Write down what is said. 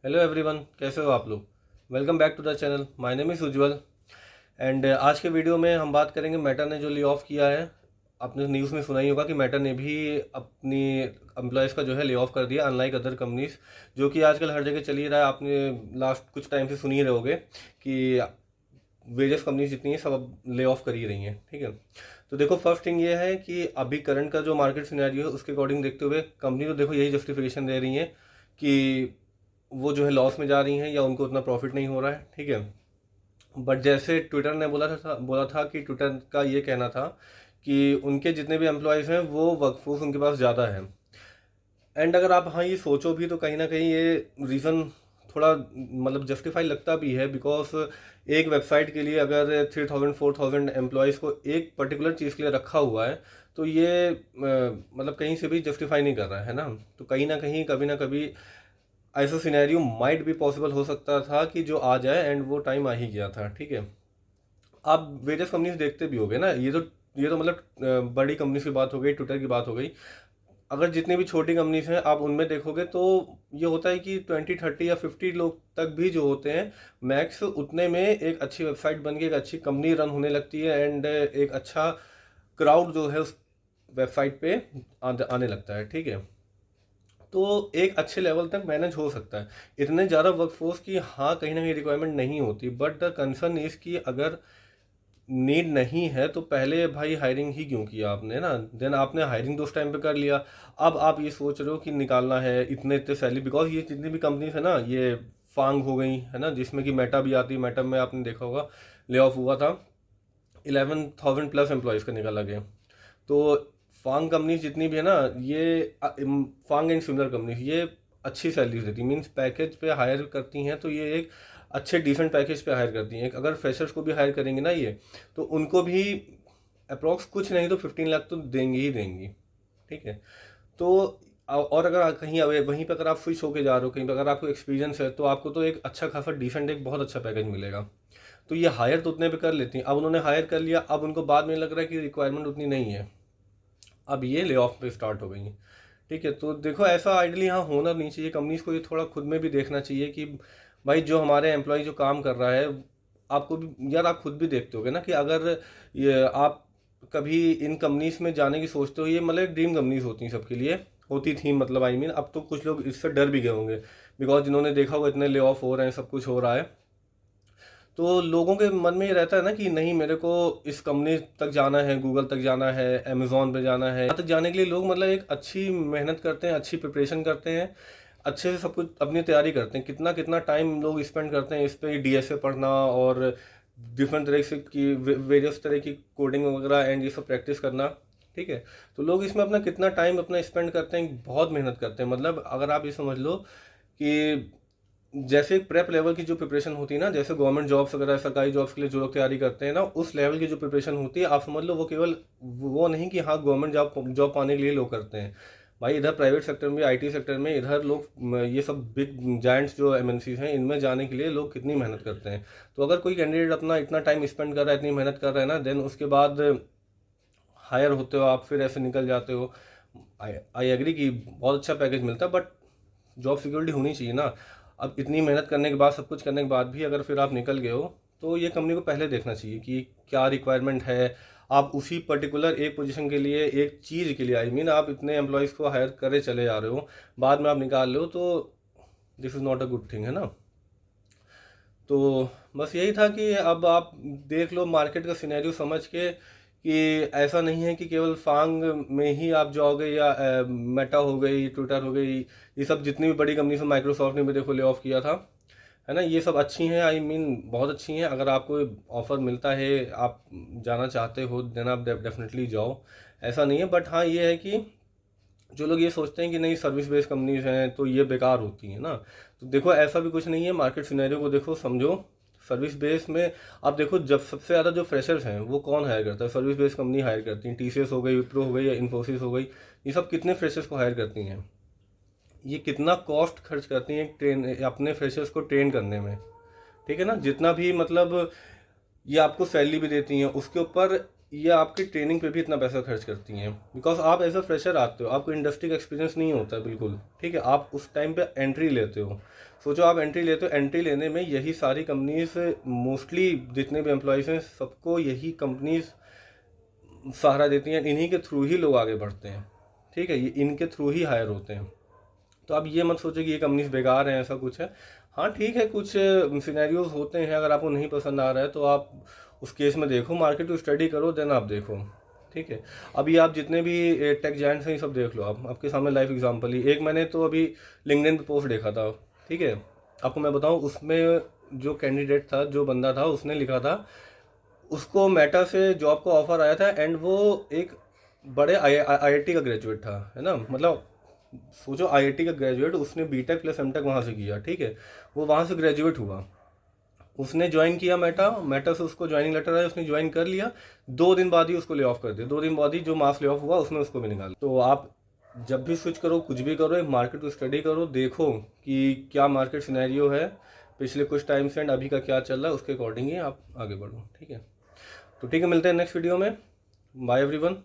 Hello everyone, कैसे हो आप लोग। Welcome back to the channel. My name is Ujjwal and आज के वीडियो में हम बात करेंगे मेटा ने जो ले ऑफ किया है। आपने न्यूज़ में सुना ही होगा कि मेटा ने भी अपनी एम्प्लॉयज़ का जो है ले ऑफ कर दिया, अनलाइक अदर कंपनीज जो कि आजकल हर जगह चल ही रहा है। आपने लास्ट कुछ टाइम से सुन ही रहे होगे कि वेरियस कंपनीज जितनी हैं सब अब ले ऑफ कर ही रही हैं। ठीक है, तो देखो फर्स्ट थिंग ये है कि अभी करंट का जो मार्केट सिनेरियो है उसके अकॉर्डिंग देखते हुए कंपनी तो देखो यही जस्टिफिकेशन दे रही है कि वो जो है लॉस में जा रही हैं या उनको उतना प्रॉफिट नहीं हो रहा है। ठीक है, बट जैसे ट्विटर ने बोला था कि ट्विटर का ये कहना था कि उनके जितने भी एम्प्लॉयज़ हैं वो वर्कफोर्स उनके पास ज़्यादा है। एंड अगर आप हाँ ये सोचो भी तो कहीं ना कहीं ये रीज़न थोड़ा मतलब जस्टिफाई लगता भी है, बिकॉज एक वेबसाइट के लिए अगर 3000 4000 एम्प्लॉयज़ को एक पर्टिकुलर चीज़ के लिए रखा हुआ है तो ये मतलब कहीं से भी जस्टिफाई नहीं कर रहा है ना। तो कहीं ना कहीं कभी ना कभी ऐसा सिनेरियो माइट भी पॉसिबल हो सकता था कि जो आ जाए, एंड वो टाइम आ ही गया था। ठीक है, आप वेरियस कंपनीज देखते भी होगे ना। ये तो मतलब बड़ी कंपनीज की बात हो गई, ट्विटर की बात हो गई। अगर जितनी भी छोटी कंपनीज हैं आप उनमें देखोगे तो ये होता है कि 20 30 या 50 लोग तक भी जो होते हैं मैक्स, उतने में एक अच्छी वेबसाइट बन के एक अच्छी कंपनी रन होने लगती है एंड एक अच्छा क्राउड जो है उस वेबसाइट पे आने लगता है। ठीक है, तो एक अच्छे लेवल तक मैनेज हो सकता है। इतने ज़्यादा वर्कफोर्स की हाँ कहीं ना कहीं रिक्वायरमेंट नहीं होती, बट द कंसर्न इज़ कि अगर नीड नहीं है तो पहले भाई हायरिंग ही क्यों किया आपने ना। देन आपने हायरिंग तो उस टाइम पे कर लिया, अब आप ये सोच रहे हो कि निकालना है इतने इतने सैलरी। बिकॉज ये जितनी भी कंपनीज है ना, ये फांग हो गई है ना, जिसमें कि मेटा भी आती है। मेटा में आपने देखा होगा ले ऑफ हुआ था, 11,000 प्लस एम्प्लॉयज़ का निकाला गया। तो फांग कंपनीज जितनी भी है ना, ये फांग एंड सिमिलर कंपनीज ये अच्छी सैलरीज देती, मीन्स पैकेज पे हायर करती हैं तो ये एक अच्छे डिसेंट पैकेज पे हायर करती हैं। अगर फ्रेशर्स को भी हायर करेंगे ना ये, तो उनको भी अप्रॉक्स कुछ नहीं तो 15 लाख तो देंगी ही देंगी। ठीक है, तो और अगर कहीं वहीं पर अगर आप स्विच होके जा रहे हो, कहीं पर अगर आपको एक्सपीरियंस है तो आपको तो एक अच्छा खासा डिसेंट एक बहुत अच्छा पैकेज मिलेगा। तो ये हायर तो उतने पे कर लेती हैं। अब उन्होंने हायर कर लिया, अब उनको बाद में लग रहा है कि रिक्वायरमेंट उतनी नहीं है, अब ये ले ऑफ पे स्टार्ट हो गई हैं। ठीक है, तो देखो ऐसा आइडली यहाँ होना नहीं चाहिए। कंपनीज को ये थोड़ा खुद में भी देखना चाहिए कि भाई जो हमारे एम्प्लॉय जो काम कर रहा है, आपको भी यार आप खुद भी देखते होगे ना कि अगर ये आप कभी इन कंपनीज में जाने की सोचते हो, ये मतलब ड्रीम कंपनीज होती हैं सबके लिए, होती थी मतलब आई मीन। अब तो कुछ लोग इससे डर भी गए होंगे, बिकॉज जिन्होंने देखा होगा इतने ले ऑफ हो रहे हैं, सब कुछ हो रहा है, तो लोगों के मन में ये रहता है ना कि नहीं मेरे को इस कंपनी तक जाना है, गूगल तक जाना है, अमेजोन पे जाना है। यहाँ तक जाने के लिए लोग मतलब एक अच्छी मेहनत करते हैं, अच्छी प्रिपरेशन करते हैं, अच्छे से सब कुछ अपनी तैयारी करते हैं। कितना कितना टाइम लोग स्पेंड करते हैं इस पे, डीएसए पढ़ना और डिफरेंट तरह से की वेरियस तरह की कोडिंग वगैरह एंड ये सब प्रैक्टिस करना। ठीक है, तो लोग इसमें अपना कितना टाइम अपना स्पेंड करते हैं, बहुत मेहनत करते हैं। मतलब अगर आप ये समझ लो कि जैसे एक प्रेप लेवल की जो प्रिपरेशन होती है ना, जैसे गवर्नमेंट जॉब्स वगैरह सरकारी जॉब्स के लिए जो लोग तैयारी करते हैं ना, उस लेवल की जो प्रिपरेशन होती है, आप समझ लो वो केवल वो नहीं कि हाँ गवर्नमेंट जॉब जॉब पाने के लिए लोग करते हैं। भाई इधर प्राइवेट सेक्टर में, आईटी सेक्टर में, इधर लोग ये सब बिग जायंट्स जो एमएनसीज हैं इनमें जाने के लिए लोग कितनी मेहनत करते हैं। तो अगर कोई कैंडिडेट अपना इतना टाइम स्पेंड कर रहा है, इतनी मेहनत कर रहा है ना, देन उसके बाद हायर होते हो आप, फिर ऐसे निकल जाते हो। आई एग्री कि बहुत अच्छा पैकेज मिलता है, बट जॉब सिक्योरिटी होनी चाहिए ना। अब इतनी मेहनत करने के बाद, सब कुछ करने के बाद भी अगर फिर आप निकल गए हो, तो ये कंपनी को पहले देखना चाहिए कि क्या रिक्वायरमेंट है। आप उसी पर्टिकुलर एक पोजीशन के लिए, एक चीज़ के लिए, आई मीन आप इतने एम्प्लॉयज़ को हायर करे चले जा रहे हो, बाद में आप निकाल रहे हो, तो this is not a good thing है ना। तो बस यही था कि अब आप देख लो मार्केट का सिनेरियो समझ के कि ऐसा नहीं है कि केवल फांग में ही आप जाओगे, या मेटा हो गई, ट्विटर हो गई, ये सब जितनी भी बड़ी कंपनी से, माइक्रोसॉफ्ट ने भी देखो ले ऑफ किया था, है ना। ये सब अच्छी हैं, आई मीन बहुत अच्छी हैं। अगर आपको ऑफर मिलता है, आप जाना चाहते हो, देन आप डेफिनेटली जाओ, ऐसा नहीं है। बट हाँ ये है कि जो लोग ये सोचते हैं कि नहीं सर्विस बेस्ड कंपनीज हैं तो ये बेकार होती हैं ना, तो देखो ऐसा भी कुछ नहीं है। मार्केट सिनेरियो को देखो, समझो। सर्विस बेस में आप देखो, जब सबसे ज़्यादा जो फ्रेशर्स हैं वो कौन हायर करता है, सर्विस बेस्ड कंपनी हायर करती हैं। टीसीएस हो गई, विप्रो हो गई, या इन्फोसिस हो गई, ये सब कितने फ्रेशर्स को हायर करती हैं। ये कितना कॉस्ट खर्च करती हैं ट्रेन अपने फ्रेशर्स को ट्रेन करने में। ठीक है ना, जितना भी मतलब ये आपको सैलरी भी देती हैं, उसके ऊपर ये आपकी ट्रेनिंग पे भी इतना पैसा खर्च करती हैं, बिकॉज आप एज अ फ्रेशर आते हो, आपको इंडस्ट्री का एक्सपीरियंस नहीं होता है बिल्कुल, ठीक है। आप उस टाइम पे एंट्री लेते हो, सोचो आप एंट्री लेते हो, एंट्री लेने में यही सारी कंपनीज, मोस्टली जितने भी एम्प्लॉयज़ हैं सबको यही कंपनीज सहारा देती हैं, इन्हीं के थ्रू ही लोग आगे बढ़ते हैं, ठीक है। ये इनके थ्रू ही हायर होते हैं। तो आप ये मत सोचो कि ये कंपनीज बेकार हैं, ऐसा कुछ है। हाँ ठीक है, कुछ सिनेरियोज होते हैं, अगर आपको नहीं पसंद आ रहा है तो आप उस केस में देखो, मार्केट को स्टडी करो, देन आप देखो, ठीक है। अभी आप जितने भी टेक जायंट्स हैं ये सब देख लो, आप आपके सामने लाइव एग्जांपल ही एक मैंने तो अभी लिंक्डइन पे पोस्ट देखा था, ठीक है। आपको मैं बताऊं, उसमें जो कैंडिडेट था, जो बंदा था, उसने लिखा था उसको मेटा से जॉब का ऑफर आया था, एंड वो एक बड़े आईआईटी का ग्रेजुएट था, है ना। मतलब सोचो, आईआईटी का ग्रेजुएट, उसने बीटेक प्लस एमटेक वहाँ से किया, ठीक है। वो वहाँ से ग्रेजुएट हुआ, उसने ज्वाइन किया मेटा, मेटा से उसको ज्वाइनिंग लेटर आया, उसने ज्वाइन कर लिया। 2 दिन बाद ही उसको ले ऑफ कर दिया, 2 दिन बाद ही जो मास ले ऑफ हुआ उसमें उसको भी निकाल। तो आप जब भी स्विच करो, कुछ भी करो, एक मार्केट को स्टडी करो, देखो कि क्या मार्केट सिनेरियो है पिछले कुछ टाइम से एंड अभी का क्या चल रहा है, उसके अकॉर्डिंग ही आप आगे बढ़ो, ठीक है। तो ठीक है, मिलते हैं नेक्स्ट वीडियो में। Bye everyone.